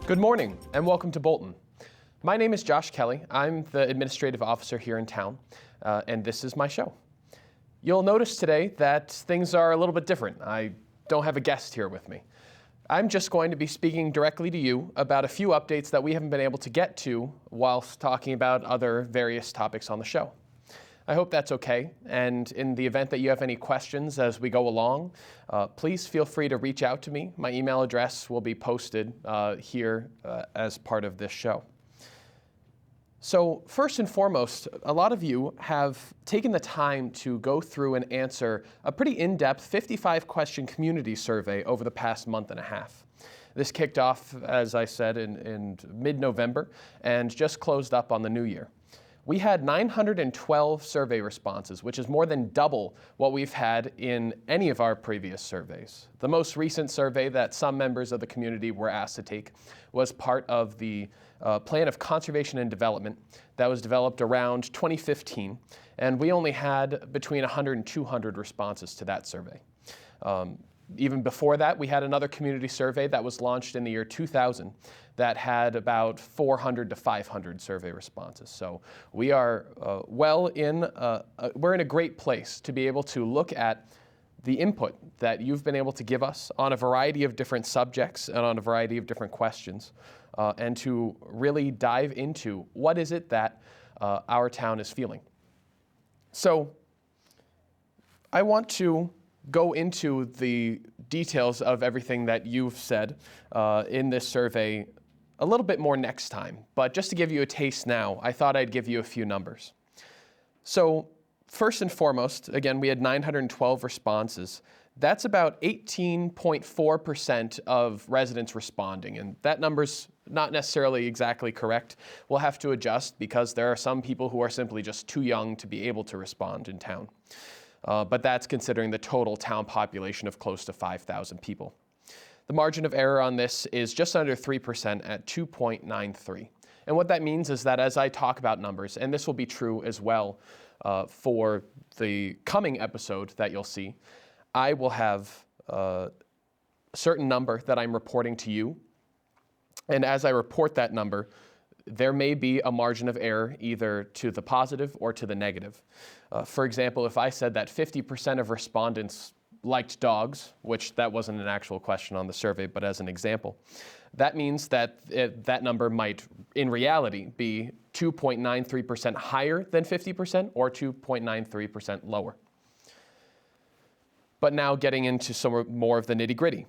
Good morning and welcome to Bolton. My name is Josh Kelly. I'm the administrative officer here in town, and this is my show. You'll notice today that things are a little bit different. I don't have a guest here with me. I'm just going to be speaking directly to you about a few updates that we haven't been able to get to whilst talking about other various topics on the show. I hope that's okay, and in the event that you have any questions as we go along, please feel free to reach out to me. My email address will be posted here as part of this show. So first and foremost, a lot of you have taken the time to go through and answer a pretty in-depth 55-question community survey over the past month and a half. This kicked off, as I said, in mid-November and just closed up on the new year. We had 912 survey responses, which is more than double what we've had in any of our previous surveys. The most recent survey that some members of the community were asked to take was part of the Plan of Conservation and Development that was developed around 2015, and we only had between 100 and 200 responses to that survey. Even before that, we had another community survey that was launched in the year 2000 that had about 400 to 500 survey responses. So we are we're in a great place to be able to look at the input that you've been able to give us on a variety of different subjects and on a variety of different questions, and to really dive into what is it that our town is feeling. So I want to go into the details of everything that you've said in this survey a little bit more next time. But just to give you a taste now, I thought I'd give you a few numbers. So first and foremost, again, we had 912 responses. That's about 18.4% of residents responding, and that number's not necessarily exactly correct. We'll have to adjust because there are some people who are simply just too young to be able to respond in town. But that's considering the total town population of close to 5,000 people. The margin of error on this is just under 3% at 2.93. And what that means is that as I talk about numbers, and this will be true as well for the coming episode that you'll see, I will have a certain number that I'm reporting to you. And as I report that number, there may be a margin of error either to the positive or to the negative. For example, if I said that 50% of respondents liked dogs, which that wasn't an actual question on the survey, but as an example, that means that that number might, in reality, be 2.93% higher than 50% or 2.93% lower. But now getting into some more of the nitty-gritty.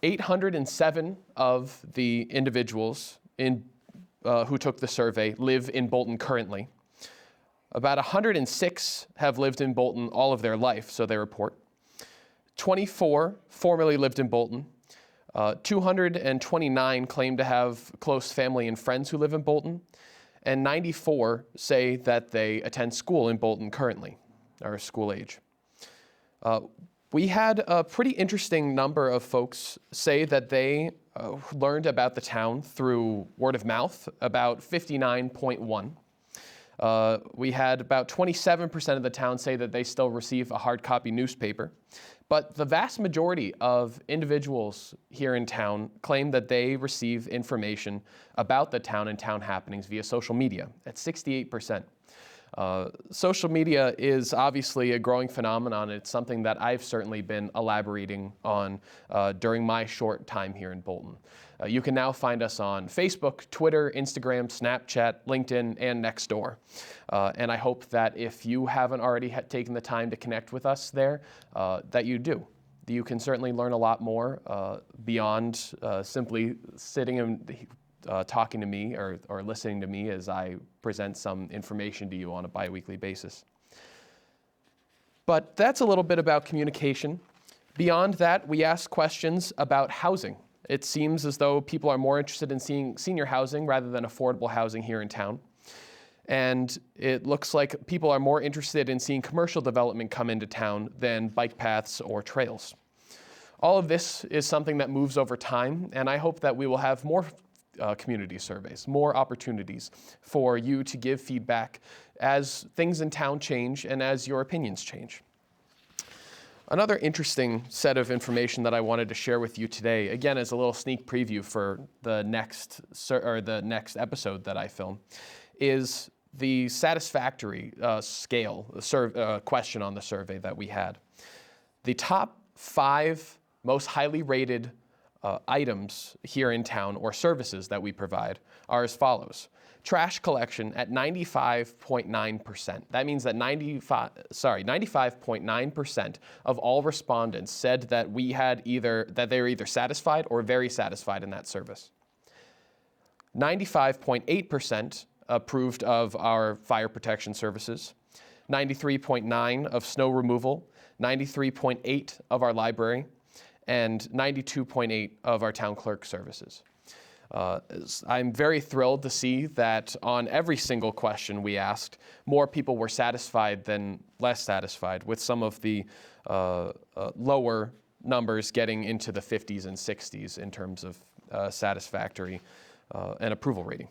807 of the individuals who took the survey live in Bolton currently. About 106 have lived in Bolton all of their life, so they report. 24 formerly lived in Bolton. 229 claim to have close family and friends who live in Bolton. And 94 say that they attend school in Bolton currently, or school age. We had a pretty interesting number of folks say that they learned about the town through word of mouth, about 59.1. We had about 27% of the town say that they still receive a hard copy newspaper. But the vast majority of individuals here in town claim that they receive information about the town and town happenings via social media at 68%. Social media is obviously a growing phenomenon. It's something that I've certainly been elaborating on during my short time here in Bolton. You can now find us on Facebook, Twitter, Instagram, Snapchat, LinkedIn, and Nextdoor. And I hope that if you haven't already taken the time to connect with us there, that you do. You can certainly learn a lot more beyond simply sitting and talking to me or listening to me as I present some information to you on a bi-weekly basis. But that's a little bit about communication. Beyond that, we ask questions about housing. It seems as though people are more interested in seeing senior housing rather than affordable housing here in town. And it looks like people are more interested in seeing commercial development come into town than bike paths or trails. All of this is something that moves over time, and I hope that we will have more community surveys, more opportunities for you to give feedback as things in town change and as your opinions change. Another interesting set of information that I wanted to share with you today, again as a little sneak preview for the next episode that I film, is the satisfactory scale question on the survey that we had. The top 5 most highly rated items here in town or services that we provide are as follows. Trash collection at 95.9%. That means that 95.9% of all respondents said that they were either satisfied or very satisfied in that service. 95.8% approved of our fire protection services. 93.9% of snow removal. 93.8% of our library, and 92.8% of our town clerk services. I'm very thrilled to see that on every single question we asked, more people were satisfied than less satisfied, with some of the lower numbers getting into the 50s and 60s in terms of satisfactory and approval rating.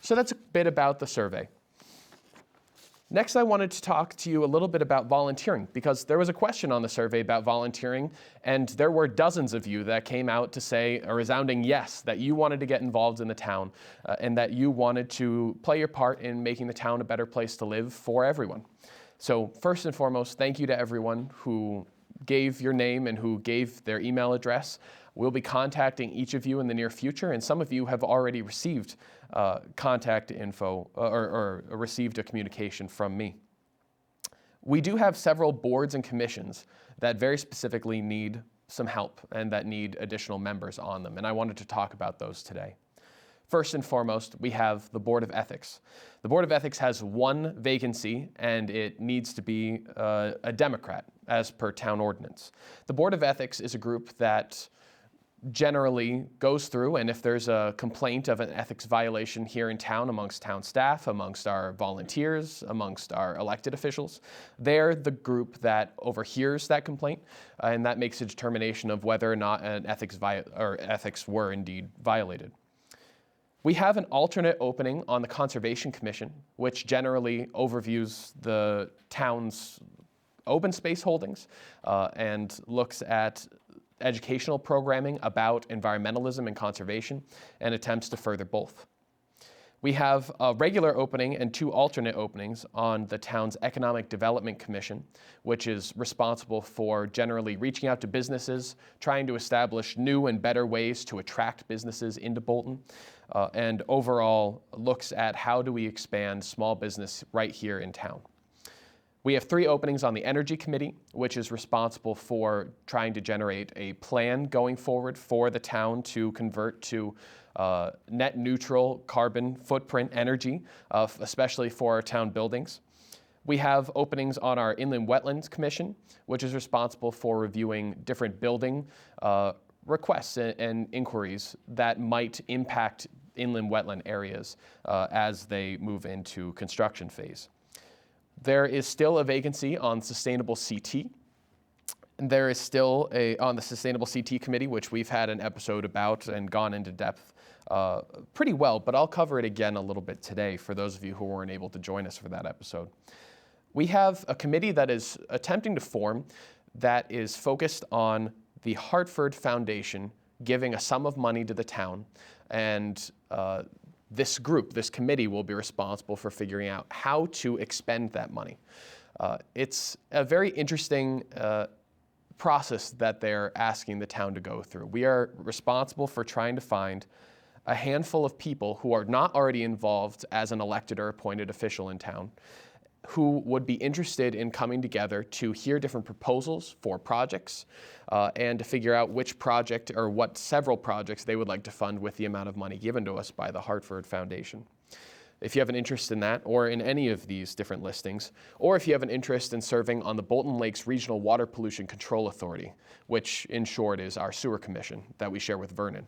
So that's a bit about the survey. Next, I wanted to talk to you a little bit about volunteering, because there was a question on the survey about volunteering, and there were dozens of you that came out to say a resounding yes, that you wanted to get involved in the town and that you wanted to play your part in making the town a better place to live for everyone. So first and foremost, thank you to everyone who gave your name and who gave their email address. We'll be contacting each of you in the near future, and some of you have already received contact info or received a communication from me. We do have several boards and commissions that very specifically need some help and that need additional members on them, and I wanted to talk about those today. First and foremost, we have the Board of Ethics. The Board of Ethics has one vacancy, and it needs to be a Democrat, as per town ordinance. The Board of Ethics is a group that generally goes through, and if there's a complaint of an ethics violation here in town amongst town staff, amongst our volunteers, amongst our elected officials, they're the group that overhears that complaint, and that makes a determination of whether or not an ethics were indeed violated. We have an alternate opening on the Conservation Commission, which generally overviews the town's open space holdings and looks at educational programming about environmentalism and conservation and attempts to further both. We have a regular opening and 2 alternate openings on the town's Economic Development Commission, which is responsible for generally reaching out to businesses, trying to establish new and better ways to attract businesses into Bolton, and overall looks at how do we expand small business right here in town. We have 3 openings on the Energy Committee, which is responsible for trying to generate a plan going forward for the town to convert to net neutral carbon footprint energy, especially for our town buildings. We have openings on our Inland Wetlands Commission, which is responsible for reviewing different building requests and inquiries that might impact inland wetland areas as they move into construction phase. There is still a vacancy on Sustainable CT. There is still on the Sustainable CT Committee, which we've had an episode about and gone into depth pretty well, but I'll cover it again a little bit today for those of you who weren't able to join us for that episode. We have a committee that is attempting to form that is focused on the Hartford Foundation giving a sum of money to the town, and this committee will be responsible for figuring out how to expend that money. It's a very interesting process that they're asking the town to go through. We are responsible for trying to find a handful of people who are not already involved as an elected or appointed official in town, who would be interested in coming together to hear different proposals for projects and to figure out which project or what several projects they would like to fund with the amount of money given to us by the Hartford Foundation. If you have an interest in that or in any of these different listings, or if you have an interest in serving on the Bolton Lakes Regional Water Pollution Control Authority, which in short is our sewer commission that we share with Vernon,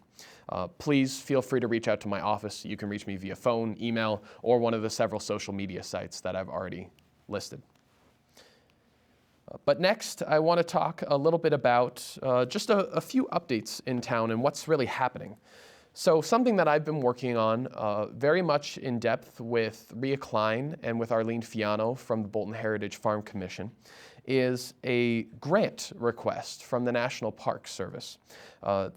please feel free to reach out to my office. You can reach me via phone, email, or one of the several social media sites that I've already listed. But next, I want to talk a little bit about just a few updates in town and what's really happening. So something that I've been working on very much in depth with Rhea Klein and with Arlene Fiano from the Bolton Heritage Farm Commission is a grant request from the National Park Service.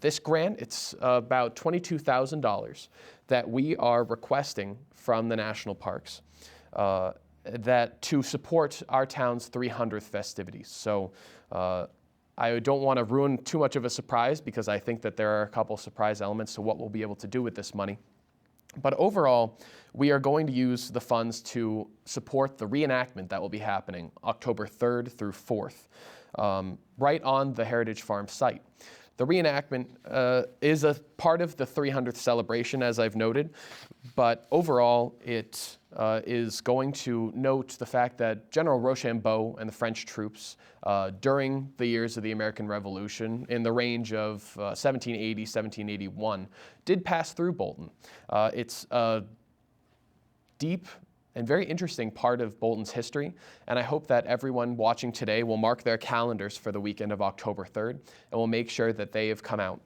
This grant, it's about $22,000 that we are requesting from the national parks that to support our town's 300th festivities. So I don't want to ruin too much of a surprise because I think that there are a couple surprise elements to what we'll be able to do with this money. But overall, we are going to use the funds to support the reenactment that will be happening October 3rd through 4th, right on the Heritage Farm site. The reenactment is a part of the 300th celebration, as I've noted, but overall it is going to note the fact that General Rochambeau and the French troops during the years of the American Revolution, in the range of 1780, 1781, did pass through Bolton. It's a deep and very interesting part of Bolton's history, and I hope that everyone watching today will mark their calendars for the weekend of October 3rd, and will make sure that they have come out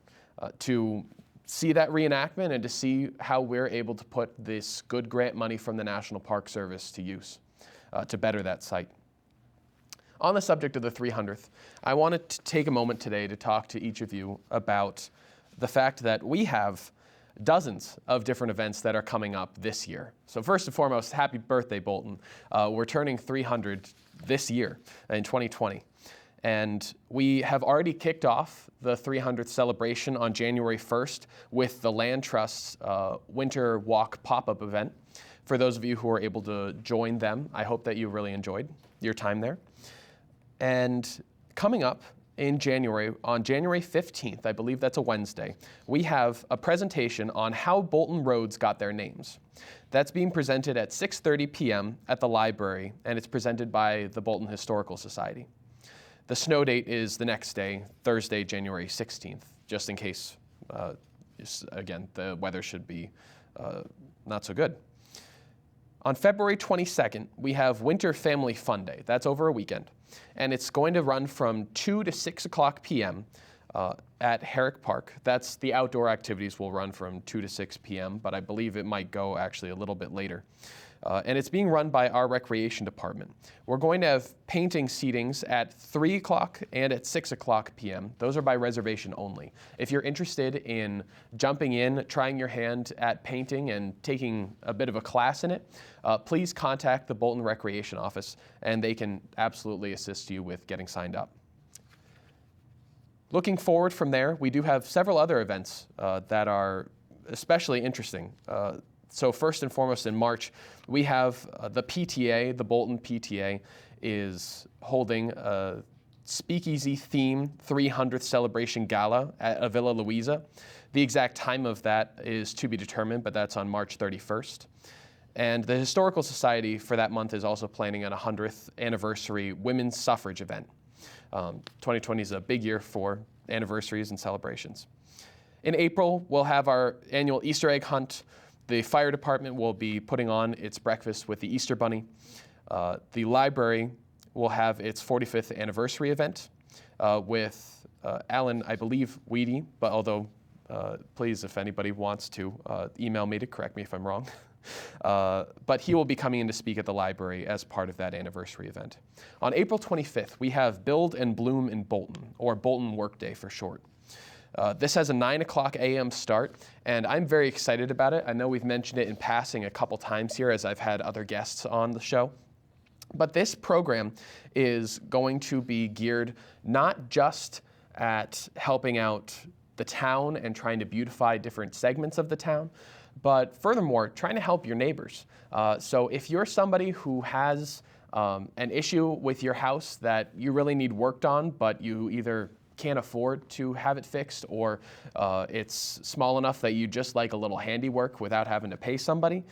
to see that reenactment and to see how we're able to put this good grant money from the National Park Service to use to better that site. On the subject of the 300th, I wanted to take a moment today to talk to each of you about the fact that we have dozens of different events that are coming up this year. So first and foremost, happy birthday, Bolton. We're turning 300 this year in 2020. And we have already kicked off the 300th celebration on January 1st with the Land Trust's Winter Walk pop-up event. For those of you who are able to join them, I hope that you really enjoyed your time there. And coming up in January, on January 15th, I believe that's a Wednesday, we have a presentation on how Bolton roads got their names. That's being presented at 6:30 p.m. at the library, and it's presented by the Bolton Historical Society. The snow date is the next day, Thursday, January 16th, just in case, again, the weather should be not so good. On February 22nd, we have Winter Family Fun Day. That's over a weekend. And it's going to run from 2 to 6 o'clock p.m. At Herrick Park. That's the outdoor activities will run from 2 to 6 p.m., but I believe it might go actually a little bit later. And it's being run by our recreation department. We're going to have painting seatings at 3 o'clock and at 6 o'clock p.m. Those are by reservation only. If you're interested in jumping in, trying your hand at painting and taking a bit of a class in it, please contact the Bolton Recreation Office and they can absolutely assist you with getting signed up. Looking forward from there, we do have several other events that are especially interesting. So first and foremost, in March, we have the PTA, the Bolton PTA, is holding a speakeasy theme 300th celebration gala at Villa Louisa. The exact time of that is to be determined, but that's on March 31st. And the Historical Society for that month is also planning a 100th anniversary women's suffrage event. 2020 is a big year for anniversaries and celebrations. In April, we'll have our annual Easter egg hunt. The fire department will be putting on its breakfast with the Easter Bunny. The library will have its 45th anniversary event with Alan, I believe, Weedy, but although please, if anybody wants to, email me to correct me if I'm wrong. But he will be coming in to speak at the library as part of that anniversary event. On April 25th, we have Build and Bloom in Bolton, or Bolton Workday for short. This has a 9 o'clock a.m. start, and I'm very excited about it. I know we've mentioned it in passing a couple times here as I've had other guests on the show. But this program is going to be geared not just at helping out the town and trying to beautify different segments of the town, but furthermore, trying to help your neighbors. So if you're somebody who has an issue with your house that you really need worked on, but you either can't afford to have it fixed, or it's small enough that you just like a little handiwork without having to pay somebody.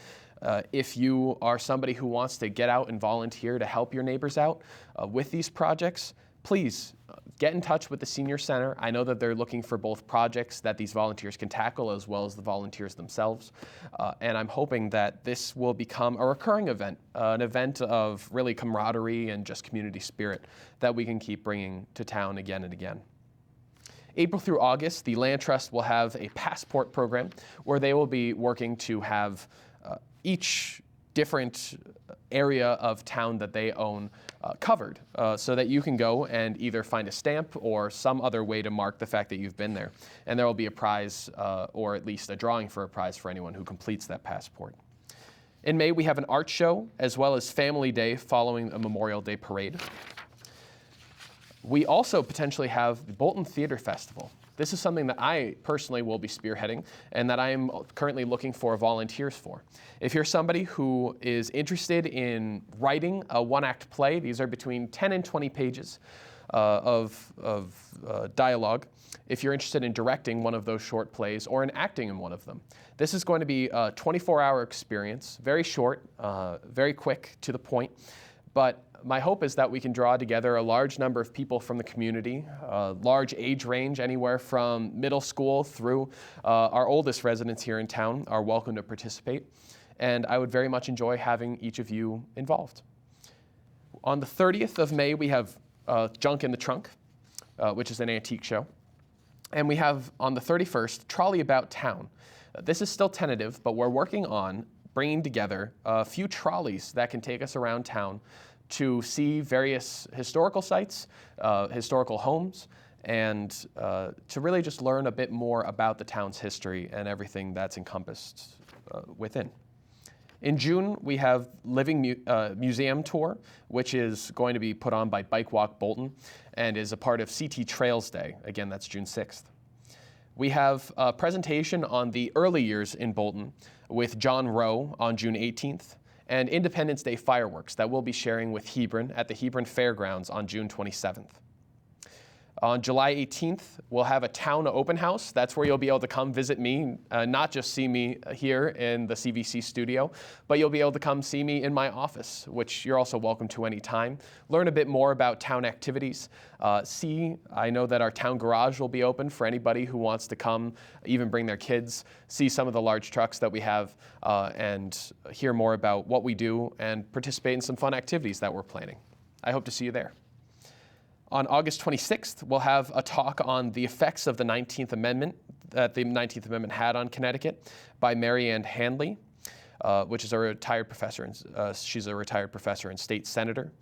If you are somebody who wants to get out and volunteer to help your neighbors out with these projects, please get in touch with the Senior Center. I know that they're looking for both projects that these volunteers can tackle as well as the volunteers themselves. And I'm hoping that this will become a recurring event, an event of really camaraderie and just community spirit that we can keep bringing to town again and again. April through August, the Land Trust will have a passport program where they will be working to have each different area of town that they own covered so that you can go and either find a stamp or some other way to mark the fact that you've been there. And there will be a prize or at least a drawing for a prize for anyone who completes that passport. In May, we have an art show as well as Family Day following a Memorial Day parade. We also potentially have the Bolton Theater Festival. This is something that I personally will be spearheading and that I am currently looking for volunteers for. If you're somebody who is interested in writing a one-act play, these are between 10 and 20 pages of dialogue. If you're interested in directing one of those short plays or in acting in one of them, this is going to be a 24-hour experience, very short, very quick, to the point, but my hope is that we can draw together a large number of people from the community, a large age range, anywhere from middle school through our oldest residents here in town are welcome to participate. And I would very much enjoy having each of you involved. On the 30th of May, we have Junk in the Trunk, which is an antique show. And we have on the 31st, Trolley About Town. This is still tentative, but we're working on bringing together a few trolleys that can take us around town to see various historical sites, historical homes, and to really just learn a bit more about the town's history and everything that's encompassed within. In June, we have Living Museum Tour, which is going to be put on by Bike Walk Bolton and is a part of CT Trails Day. Again, that's June 6th. We have a presentation on the early years in Bolton with John Rowe on June 18th, and Independence Day fireworks that we'll be sharing with Hebron at the Hebron Fairgrounds on June 27th. On July 18th, we'll have a town open house. That's where you'll be able to come visit me, not just see me here in the CVC studio, but you'll be able to come see me in my office, which you're also welcome to anytime. Learn a bit more about town activities. I know that our town garage will be open for anybody who wants to come, even bring their kids, see some of the large trucks that we have, and hear more about what we do and participate in some fun activities that we're planning. I hope to see you there. On August 26th, we'll have a talk on the effects of the 19th Amendment that the 19th Amendment had on Connecticut by Mary Ann Handley, which is a retired professor. She's a retired professor and state senator.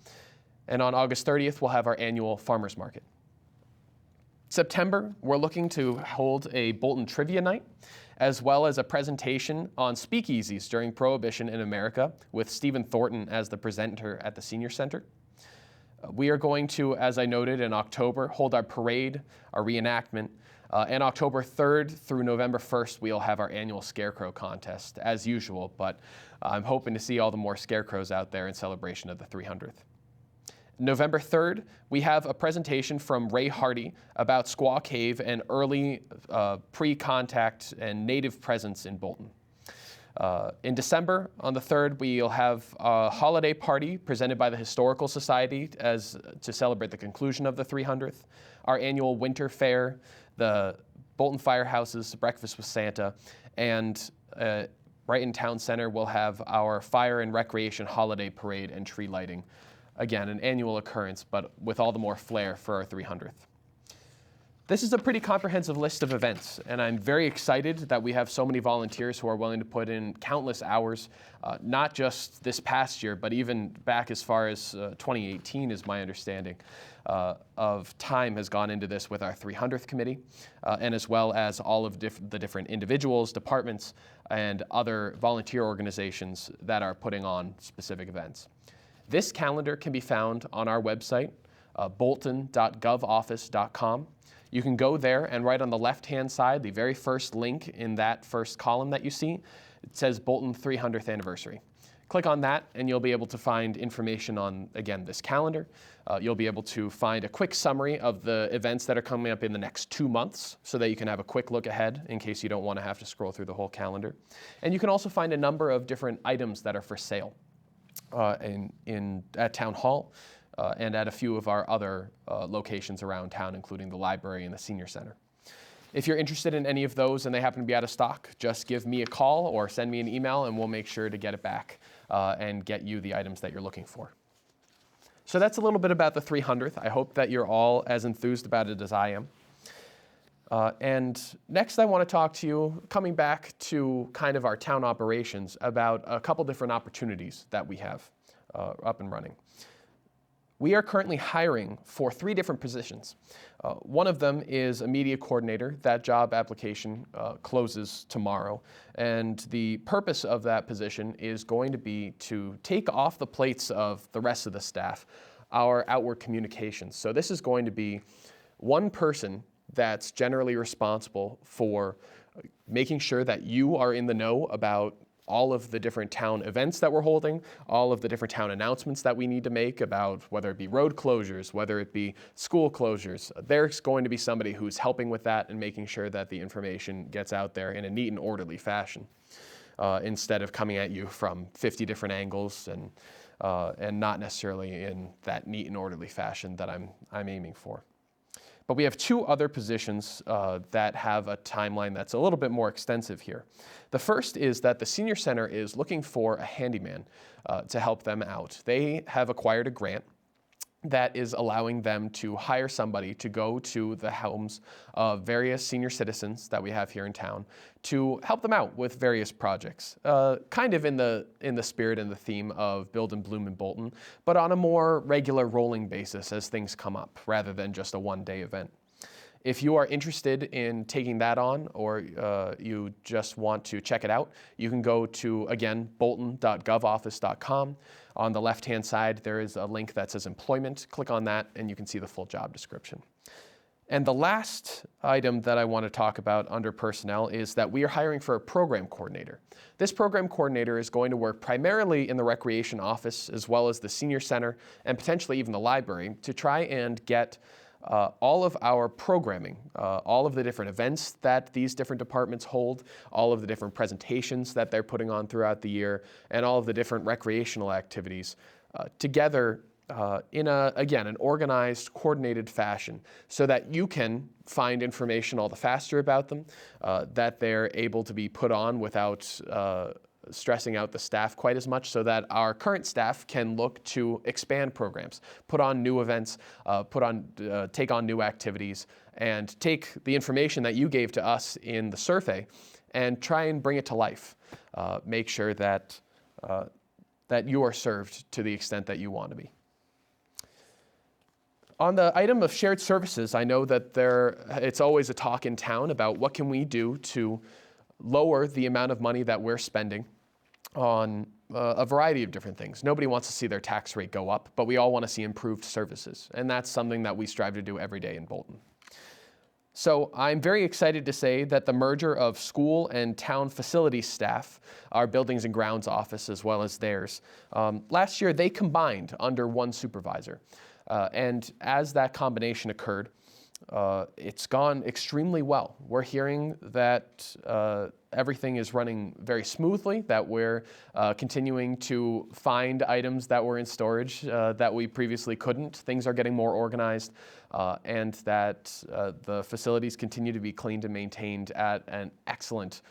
And on August 30th, we'll have our annual farmers market. September, we're looking to hold a Bolton Trivia Night, as well as a presentation on speakeasies during Prohibition in America with Stephen Thornton as the presenter at the Senior Center. We are going to, as I noted, in October, hold our parade, our reenactment, and October 3rd through November 1st, we'll have our annual Scarecrow contest, as usual, but I'm hoping to see all the more scarecrows out there in celebration of the 300th. November 3rd, we have a presentation from Ray Hardy about Squaw Cave and early pre-contact and native presence in Bolton. In December, on the 3rd, we'll have a holiday party presented by the Historical Society to celebrate the conclusion of the 300th, our annual winter fair, the Bolton Firehouse's Breakfast with Santa, and right in Town Center, we'll have our Fire and Recreation Holiday Parade and tree lighting. Again, an annual occurrence, but with all the more flair for our 300th. This is a pretty comprehensive list of events, and I'm very excited that we have so many volunteers who are willing to put in countless hours, not just this past year, but even back as far as 2018 is my understanding, of time has gone into this with our 300th committee, and as well as all of the different individuals, departments, and other volunteer organizations that are putting on specific events. This calendar can be found on our website, bolton.govoffice.com. You can go there, and right on the left-hand side, the very first link in that first column that you see, it says Bolton 300th Anniversary. Click on that, and you'll be able to find information on, again, this calendar. You'll be able to find a quick summary of the events that are coming up in the next 2 months so that you can have a quick look ahead in case you don't want to have to scroll through the whole calendar. And you can also find a number of different items that are for sale at Town Hall, and at a few of our other locations around town, including the library and the senior center. If you're interested in any of those and they happen to be out of stock, just give me a call or send me an email and we'll make sure to get it back and get you the items that you're looking for. So that's a little bit about the 300th. I hope that you're all as enthused about it as I am. And next I want to talk to you, coming back to kind of our town operations, about a couple different opportunities that we have up and running. We are currently hiring for 3 different positions. One of them is a media coordinator. That job application closes tomorrow. And the purpose of that position is going to be to take off the plates of the rest of the staff our outward communications. So this is going to be one person that's generally responsible for making sure that you are in the know about all of the different town events that we're holding, all of the different town announcements that we need to make about whether it be road closures, whether it be school closures. There's going to be somebody who's helping with that and making sure that the information gets out there in a neat and orderly fashion, instead of coming at you from 50 different angles and not necessarily in that neat and orderly fashion that I'm aiming for. But we have 2 other positions that have a timeline that's a little bit more extensive here. The first is that the Senior Center is looking for a handyman to help them out. They have acquired a grant that is allowing them to hire somebody to go to the homes of various senior citizens that we have here in town to help them out with various projects, kind of in the spirit and the theme of Build and Bloom in Bolton, but on a more regular rolling basis as things come up, rather than just a one-day event. If you are interested in taking that on, or you just want to check it out, you can go to, again, bolton.govoffice.com. On the left-hand side, there is a link that says employment. Click on that, and you can see the full job description. And the last item that I want to talk about under personnel is that we are hiring for a program coordinator. This program coordinator is going to work primarily in the recreation office, as well as the senior center, and potentially even the library, to try and get all of our programming, all of the different events that these different departments hold, all of the different presentations that they're putting on throughout the year, and all of the different recreational activities together in an organized, coordinated fashion, so that you can find information all the faster about them, that they're able to be put on without stressing out the staff quite as much, so that our current staff can look to expand programs, put on new events, take on new activities, and take the information that you gave to us in the survey and try and bring it to life. Make sure that you are served to the extent that you want to be. On the item of shared services, I know that it's always a talk in town about what can we do to lower the amount of money that we're spending on a variety of different things. Nobody wants to see their tax rate go up, but we all want to see improved services, and that's something that we strive to do every day in Bolton. So I'm very excited to say that the merger of school and town facilities staff, our buildings and grounds office as well as theirs, last year they combined under one supervisor. And as that combination occurred, it's gone extremely well. We're hearing that everything is running very smoothly, that we're continuing to find items that were in storage that we previously couldn't. Things are getting more organized, and that the facilities continue to be cleaned and maintained at an excellent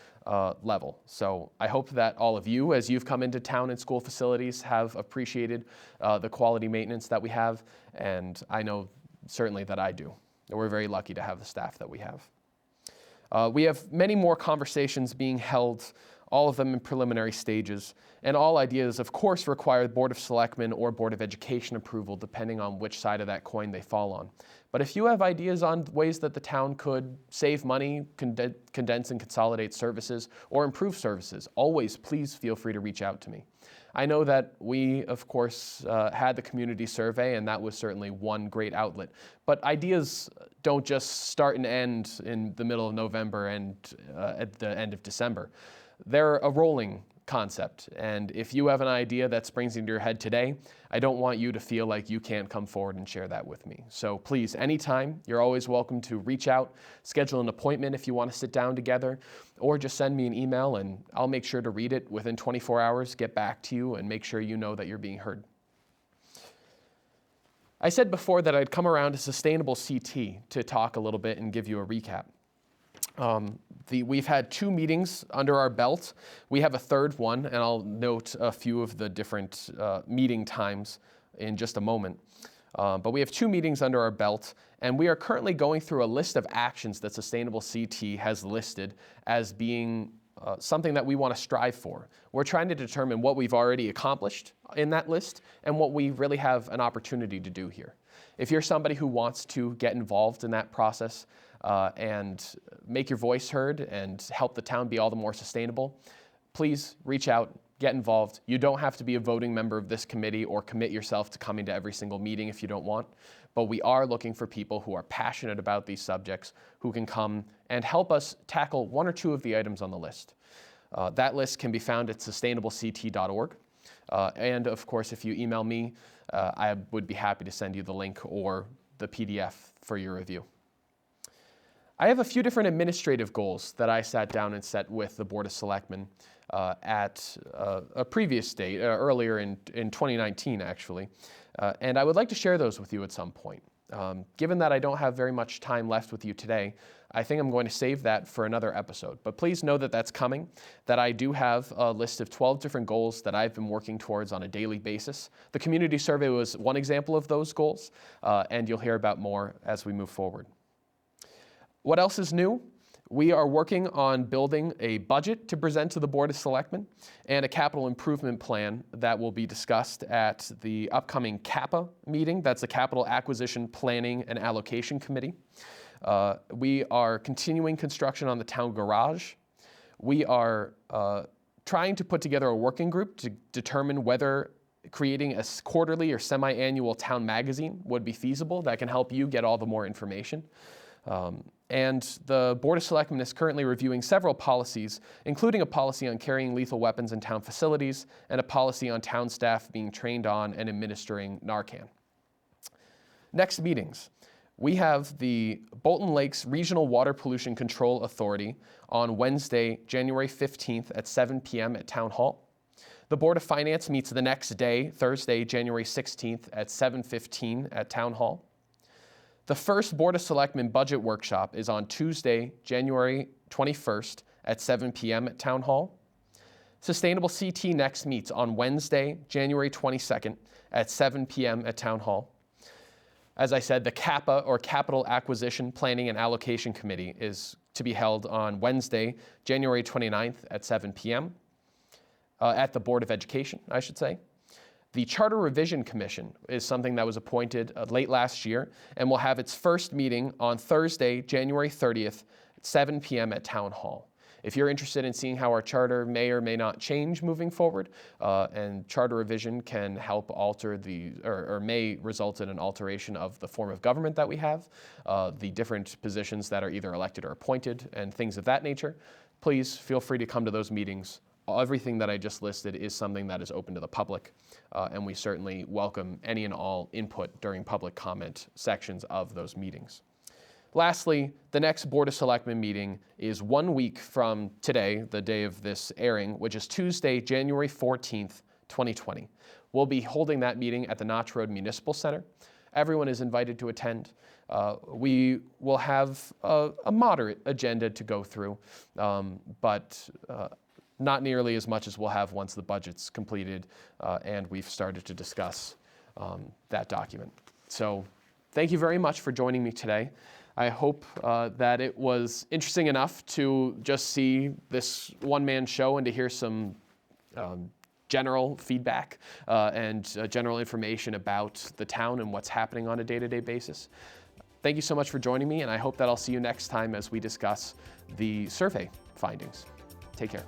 level. So I hope that all of you, as you've come into town and school facilities, have appreciated the quality maintenance that we have, and I know certainly that I do. We're very lucky to have the staff that we have. We have many more conversations being held, all of them in preliminary stages, and all ideas, of course, require Board of Selectmen or Board of Education approval, depending on which side of that coin they fall on. But if you have ideas on ways that the town could save money, condense and consolidate services, or improve services, always please feel free to reach out to me. I know that we, of course, had the community survey, and that was certainly one great outlet. But ideas don't just start and end in the middle of November and at the end of December. They're a rolling concept, and if you have an idea that springs into your head today, I don't want you to feel like you can't come forward and share that with me. So please, anytime, you're always welcome to reach out, schedule an appointment if you want to sit down together, or just send me an email and I'll make sure to read it within 24 hours, get back to you, and make sure you know that you're being heard. I said before that I'd come around to Sustainable CT to talk a little bit and give you a recap. We've had 2 meetings under our belt. We have a third one, and I'll note a few of the different meeting times in just a moment. But we have 2 meetings under our belt, and we are currently going through a list of actions that Sustainable CT has listed as being something that we want to strive for. We're trying to determine what we've already accomplished in that list and what we really have an opportunity to do here. If you're somebody who wants to get involved in that process and make your voice heard and help the town be all the more sustainable, please reach out, get involved. You don't have to be a voting member of this committee or commit yourself to coming to every single meeting if you don't want, but we are looking for people who are passionate about these subjects who can come and help us tackle 1 or 2 of the items on the list. That list can be found at sustainablect.org. And of course, if you email me, I would be happy to send you the link or the PDF for your review. I have a few different administrative goals that I sat down and set with the Board of Selectmen at a previous date, earlier in 2019 actually, and I would like to share those with you at some point. Given that I don't have very much time left with you today, I think I'm going to save that for another episode. But please know that that's coming, that I do have a list of 12 different goals that I've been working towards on a daily basis. The community survey was one example of those goals, and you'll hear about more as we move forward. What else is new? We are working on building a budget to present to the Board of Selectmen and a capital improvement plan that will be discussed at the upcoming CAPA meeting. That's the Capital Acquisition Planning and Allocation Committee. We are continuing construction on the town garage. We are trying to put together a working group to determine whether creating a quarterly or semi-annual town magazine would be feasible. That can help you get all the more information. And the Board of Selectmen is currently reviewing several policies, including a policy on carrying lethal weapons in town facilities and a policy on town staff being trained on and administering Narcan. Next meetings. We have the Bolton Lakes Regional Water Pollution Control Authority on Wednesday, January 15th at 7 p.m. at Town Hall. The Board of Finance meets the next day, Thursday, January 16th at 7:15 at Town Hall. The first Board of Selectmen budget workshop is on Tuesday, January 21st at 7 p.m. at Town Hall. Sustainable CT next meets on Wednesday, January 22nd at 7 p.m. at Town Hall. As I said, the CAPA, or Capital Acquisition Planning and Allocation Committee, is to be held on Wednesday, January 29th at 7 p.m. At the Board of Education, I should say. The Charter Revision Commission is something that was appointed late last year and will have its first meeting on Thursday, January 30th at 7 p.m. at Town Hall. If you're interested in seeing how our charter may or may not change moving forward, and charter revision can help alter or may result in an alteration of the form of government that we have, the different positions that are either elected or appointed, and things of that nature, please feel free to come to those meetings. Everything that I just listed is something that is open to the public, and we certainly welcome any and all input during public comment sections of those meetings. Lastly, the next Board of Selectmen meeting is 1 week from today, the day of this airing, which is Tuesday, January 14th, 2020. We'll be holding that meeting at the Notch Road Municipal Center. Everyone is invited to attend. We will have a moderate agenda to go through, but not nearly as much as we'll have once the budget's completed and we've started to discuss that document. So thank you very much for joining me today. I hope that it was interesting enough to just see this one-man show and to hear some general feedback and general information about the town and what's happening on a day-to-day basis. Thank you so much for joining me, and I hope that I'll see you next time as we discuss the survey findings. Take care.